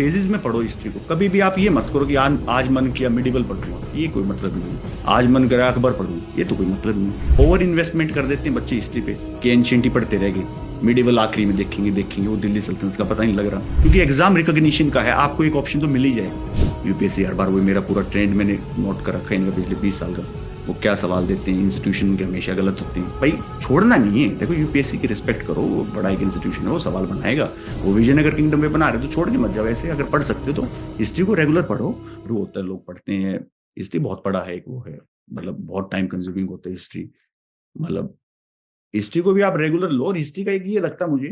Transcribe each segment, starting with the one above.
Phases में पढ़ो history को। कभी भी आप ये मत करो कि आज मन किया मिडिवल पढ़ूंगा, ये कोई मतलब नहीं है। आज मन करा अकबर पढ़ूं, ये तो कोई मतलब नहीं है। ओवर इन्वेस्टमेंट कर देते हैं बच्चे हिस्ट्री पे कि एंशिएंट ही पढ़ते रह गए, मिडिवल आखिरी में देखेंगे वो दिल्ली सल्तनत का पता नहीं लग रहा, क्योंकि एग्जाम रिकॉग्निशन का है, आपको एक ऑप्शन तो मिल ही जाएगा। यूपीएससी हर बार, वो मेरा पूरा ट्रेंड मैंने नोट कर रखा है इनका पिछले 20 साल का, वो क्या सवाल देते हैं, इंस्टीट्यूशन के हमेशा गलत होते हैं। भाई छोड़ना नहीं है, देखो यूपीएससी की रिस्पेक्ट करो, वो बड़ा एक इंस्टीट्यूशन है, वो सवाल बनाएगा। वो विजयनगर किंगडम में बना रहे तो छोड़ के मत जाओ। ऐसे अगर पढ़ सकते हो तो हिस्ट्री को रेगुलर पढ़ो। वो होता है लोग पढ़ते हैं हिस्ट्री, बहुत पढ़ा है, एक वो है, मतलब बहुत टाइम कंज्यूमिंग होता है हिस्ट्री। मतलब हिस्ट्री को भी आप रेगुलर लो। और हिस्ट्री का एक ये लगता मुझे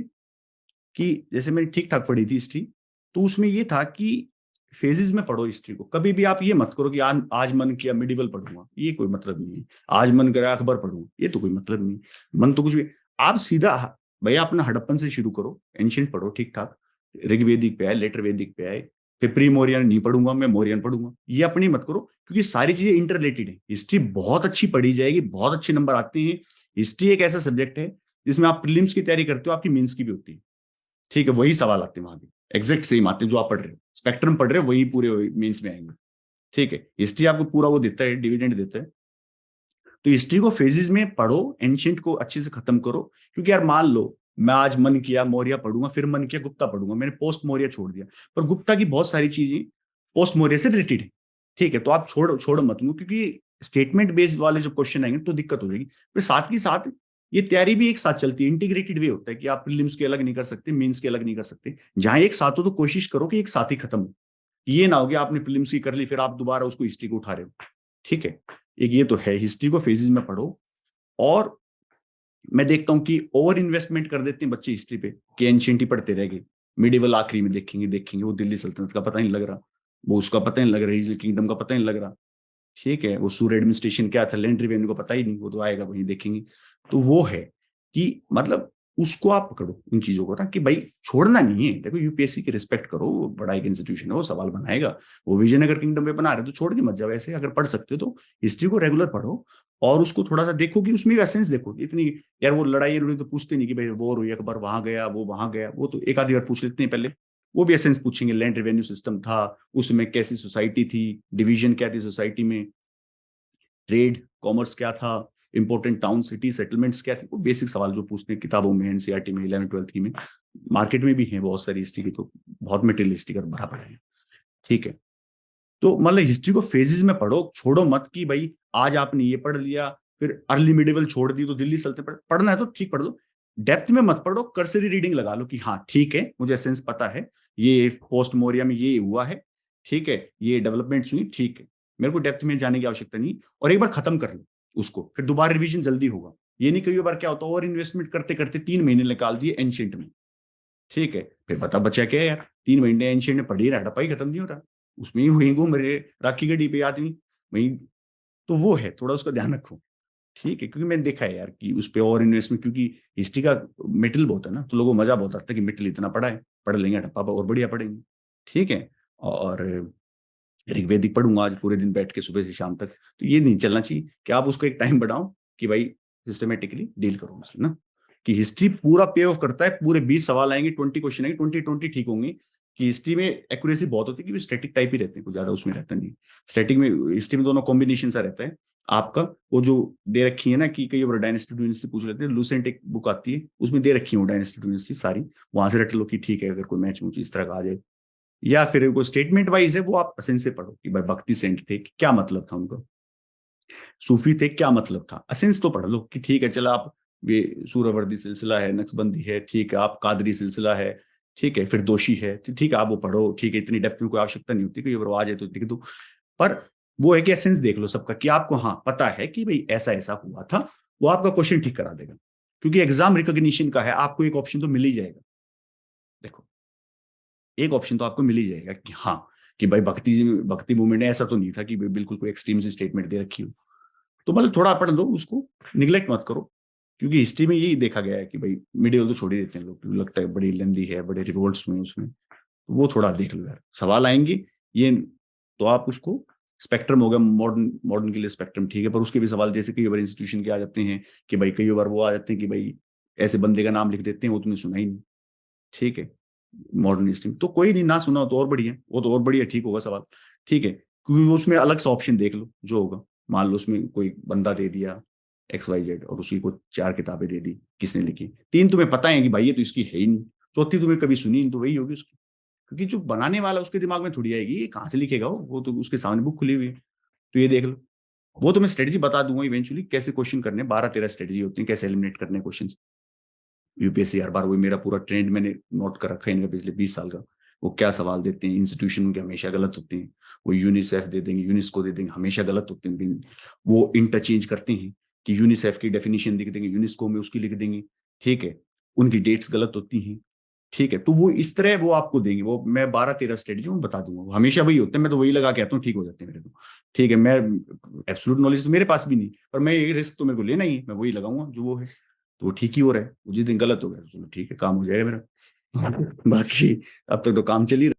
कि जैसे मैंने ठीक ठाक पढ़ी थी हिस्ट्री, तो उसमें ये था कि फेजेस में पढ़ो हिस्ट्री को। कभी भी आप ये मत करो कि आज मन किया मिडिवल पढ़ूंगा, ये कोई मतलब नहीं है। आज मन करा अकबर पढ़ूं, ये तो कोई मतलब नहीं। मन तो कुछ भी, आप सीधा भैया अपना हड़प्पन से शुरू करो, एंशियंट पढ़ो ठीक ठाक, ऋग्वेदिक पे आए, लेटर वेदिक पे आए, फिर प्री मोरियन नहीं पढ़ूंगा मैं, मोरियन पढ़ूंगा, ये अपनी मत करो, क्योंकि सारी चीजें इंटर रिलेटेड है। हिस्ट्री बहुत अच्छी पढ़ी जाएगी, बहुत अच्छे नंबर आते हैं। हिस्ट्री एक ऐसा सब्जेक्ट है जिसमें आप प्रीलिम्स की तैयारी करते हो, आपकी मेंस की भी होती है। ठीक है, वही सवाल आते हैं वहां भी, एग्जैक्ट सेम आते हैं जो आप पढ़ रहे हो, स्पेक्ट्रम पढ़ रहे हो, वही पूरे मेंस में आएंगे। ठीक है, हिस्ट्री आपको पूरा वो देता है, डिविडेंड देता है। तो हिस्ट्री को फेजेस में पढ़ो, एंशियंट को अच्छे से खत्म करो। क्योंकि यार मान लो मैं आज मन किया मौर्य पढ़ूंगा, फिर मन किया गुप्ता पढ़ूंगा, मैंने पोस्ट मौर्य छोड़ दिया, पर गुप्ता की बहुत सारी चीजें पोस्ट मौर्य से रिलेटेड है। ठीक है, तो आप छोड़ मत लो, क्योंकि स्टेटमेंट बेस्ड वाले जो क्वेश्चन आएंगे तो दिक्कत हो जाएगी। फिर साथ के साथ ये तैयारी भी एक साथ चलती है, इंटीग्रेटेड वे होता है कि आप प्रीलिम्स के अलग नहीं कर सकते, मेंस के अलग नहीं कर सकते। जहां एक साथ हो तो कोशिश करो कि एक साथ ही खत्म हो। ये ना हो कि आपने प्रीलिम्स की कर ली फिर आप दोबारा उसको हिस्ट्री को उठा रहे हो। ठीक है, एक ये तो है, हिस्ट्री को फेजेस में पढ़ो। और मैं देखता हूं कि ओवर इन्वेस्टमेंट कर देते हैं बच्चे हिस्ट्री पे कि एंशिएंट ही पढ़ते रह गए, मिडिवल आखिरी में देखेंगे वो दिल्ली सल्तनत का पता नहीं लग रहा, वो उसका पता नहीं लग रहा, रीजनल किंगडम का पता नहीं लग रहा। ठीक है, वो सूर एडमिनिस्ट्रेशन क्या था, लैंड रेवेन्यू को पता ही नहीं, वो तो आएगा वहीं देखेंगे। तो वो है कि मतलब उसको आप पकड़ो उन चीजों को ना, कि भाई छोड़ना नहीं है। देखो यूपीएससी की रिस्पेक्ट करो, वो बड़ा एक इंस्टीट्यूशन है, वो सवाल बनाएगा। वो विजयनगर किंगडम में बना रहे तो छोड़ के मत जाओ। ऐसे अगर पढ़ सकते हो तो हिस्ट्री को रेगुलर पढ़ो, और उसको थोड़ा सा देखो कि उसमें एसेंस देखो। इतनी यार वो लड़ाई लड़ी तो पूछते नहीं कि भाई वॉर हुई, अकबर वहां गया, वो वहां गया, वो तो एक आधी बार पूछ लेते हैं पहले। वो भी एसेंस पूछेंगे, लैंड रेवेन्यू सिस्टम था, उसमें कैसी सोसाइटी थी, डिवीजन क्या थी सोसाइटी में, ट्रेड कॉमर्स क्या था, इंपॉर्टेंट टाउन सिटी सेटलमेंट्स क्या थी, वो बेसिक सवाल जो पूछते हैं किताबों में, एनसीईआरटी में, 11th 12th की में। मार्केट में भी है बहुत सारी हिस्ट्री की, तो बहुत मटेरियल हिस्ट्री का भरा पड़ा है। ठीक है, तो मतलब हिस्ट्री को फेजेस में पढ़ो, छोड़ो मत कि भाई आज आपने ये पढ़ लिया फिर अर्ली मिडिवल छोड़ दी तो दिल्ली सल्तनत पढ़ना है तो ठीक पढ़ लो। डेप्थ में मत पढ़ो, कर्सरी रीडिंग लगा लो कि हाँ ठीक है मुझे एसेंस पता है, ये पोस्ट मोरिया में ये हुआ है, ठीक है, ये डेवलपमेंट्स हुई, ठीक है, मेरे को डेप्थ में जाने की आवश्यकता नहीं। और एक बार खत्म कर लो उसको, फिर दोबारा रिवीजन जल्दी होगा। ये नहीं, कई बार क्या होता है, और इन्वेस्टमेंट करते करते 3 महीने निकाल दिए एंशियंट में। ठीक है, फिर बता बचा क्या यार, 3 महीने एंशियंट में पढ़ी रहा, हड़प्पा ही खत्म नहीं हो रहा, उसमें ही वहीं घूम रहे, राखी गढ़ी पे आदमी वहीं। तो वो है, थोड़ा उसका ध्यान रखो। ठीक है, क्योंकि मैंने देखा है यार कि उस पर और इन्वेस्टमेंट, क्योंकि हिस्ट्री का मेटल बहुत है ना, तो लोगों को मजा बहुत आता है कि मेटल इतना पढ़ा है, पढ़ लेंगे हड़प्पा और बढ़िया पढ़ेंगे। ठीक है, और ऋग्वेदिक पढ़ूंगा आज पूरे दिन बैठ के सुबह से शाम तक, तो ये नहीं चलना चाहिए कि आप उसको एक टाइम बढ़ाओ कि भाई सिस्टमेटिकली डील करो उससे ना। कि हिस्ट्री पूरा पे ऑफ करता है, पूरे 20 सवाल आएंगे, 20 क्वेश्चन आएंगे, 20 ठीक होंगे। कि हिस्ट्री में एक्यूरेसी बहुत होती है, क्योंकि स्टैटिक टाइप ही रहते हैं, कुछ ज्यादा उसमें रहता नहीं। स्टैटिक में हिस्ट्री में दोनों कॉम्बिनेशन सा रहता है आपका। वो जो दे रखी है ना कि कई बार डायनेस्टी डूनेस्टी पूछ लेते हैं, लूसेंट एक बुक आती है उसमें दे रखी है वो डायनेस्टी डूनेस्टी सारी, वहां से रट लो कि ठीक है, अगर कोई मैच मुझे इस तरह का आ जाए। या फिर वो स्टेटमेंट वाइज है, वो आप असेंस से पढ़ो कि भाई भक्ति सेंट थे, क्या मतलब था उनका, सूफी थे क्या मतलब था, असेंस तो पढ़ लो कि ठीक है चलो आप, ये सूरवर्दी सिलसिला है, नक्शबंदी है, ठीक है, आप कादरी सिलसिला है, ठीक है, फिर दोषी है, तो ठीक है आप वो पढ़ो। ठीक है, इतनी डेप्थ में कोई आवश्यकता नहीं होती कि वो आ जाए तो लिख दो, पर वो है कि एसेंस देख लो सबका, कि आपको हाँ पता है कि भाई ऐसा ऐसा हुआ था, वो आपका क्वेश्चन ठीक करा देगा। क्योंकि एग्जाम रिकॉग्निशन का है, आपको एक ऑप्शन तो मिल ही जाएगा। देखो, एक ऑप्शन तो आपको मिल ही जाएगा कि हाँ, कि भाई भक्ति भक्ति मूवमेंट ऐसा तो नहीं था कि बिल्कुल कोई एक्सट्रीम सी स्टेटमेंट दे रखी हो। तो मतलब थोड़ा पढ़ लो उसको, निग्लेक्ट मत करो। क्योंकि हिस्ट्री में यही देखा गया है कि भाई मिडियल तो छोड़ ही देते हैं लोग, क्योंकि लगता है बड़ी लेंदी है, बड़े रिवोल्ट्स हुए उसमें। तो वो थोड़ा देख लो यार, सवाल आएंगे ये, तो आप उसको, स्पेक्ट्रम हो गया मॉडर्न, मॉडर्न के लिए स्पेक्ट्रम ठीक है, पर उसके भी सवाल जैसे कई बार इंस्टीट्यूशन के आ जाते हैं कि भाई कई बार वो आ जाते हैं कि भाई ऐसे बंदे का नाम लिख देते हैं वो तुमने सुना ही नहीं। ठीक है, मॉडर्न स्ट्रीम तो कोई नहीं, ना सुना हो तो और बढ़िया, वो तो और बढ़िया, ठीक होगा सवाल। ठीक है, क्योंकि उसमें अलग सा ऑप्शन देख लो जो होगा। मान लो उसमें कोई बंदा दे दिया XYZ और उसी को 4 किताबें दे दी, किसने लिखी? 3 तुम्हें पता है कि भाई ये तो इसकी है ही नहीं, चौथी तुम्हें कभी सुनी नहीं, तो वही होगी उसकी। क्योंकि जो बनाने वाला उसके दिमाग में थोड़ी आएगी ये कहाँ से लिखेगा, वो तो उसके सामने बुक खुली हुई है। तो ये देख लो, वो तो मैं स्ट्रेटजी बता दूंगा इवेंचुअली, कैसे क्वेश्चन करने, 12-13 स्ट्रेटजी होती है कैसे एलिमिनेट करने क्वेश्चन। यूपीएससी हर बार, वही मेरा पूरा ट्रेंड मैंने नोट कर रखा है इनका पिछले 20 साल का। वो क्या सवाल देते हैं, इंस्टीट्यूशन उनके हमेशा गलत होते हैं। वो यूनिसेफ दे देंगे, यूनिस्को दे देंगे, हमेशा गलत होते हैं। वो इंटरचेंज करते हैं कि यूनिसेफ की डेफिनेशन लिख देंगे, यूनिस्को में उसकी लिख देंगे। ठीक है, उनकी डेट्स गलत होती हैं। ठीक है, तो वो इस तरह वो आपको देंगे, वो मैं 12-13 स्ट्रेटजी में बता दूंगा, वो हमेशा वही होते हैं, मैं तो वही लगा के आता हूँ, ठीक हो जाते हैं मेरे तो। ठीक है, मैं एब्सोल्यूट नॉलेज तो मेरे पास भी नहीं, पर मैं ये रिस्क तो मेरे को लेना ही है, मैं वही लगाऊंगा जो वो है। तो वो ठीक ही हो रहा है, वो जिस दिन गलत हो गया तो चलो ठीक है, काम हो जाएगा मेरा। बाकी अब तक तो काम चल ही रहा है।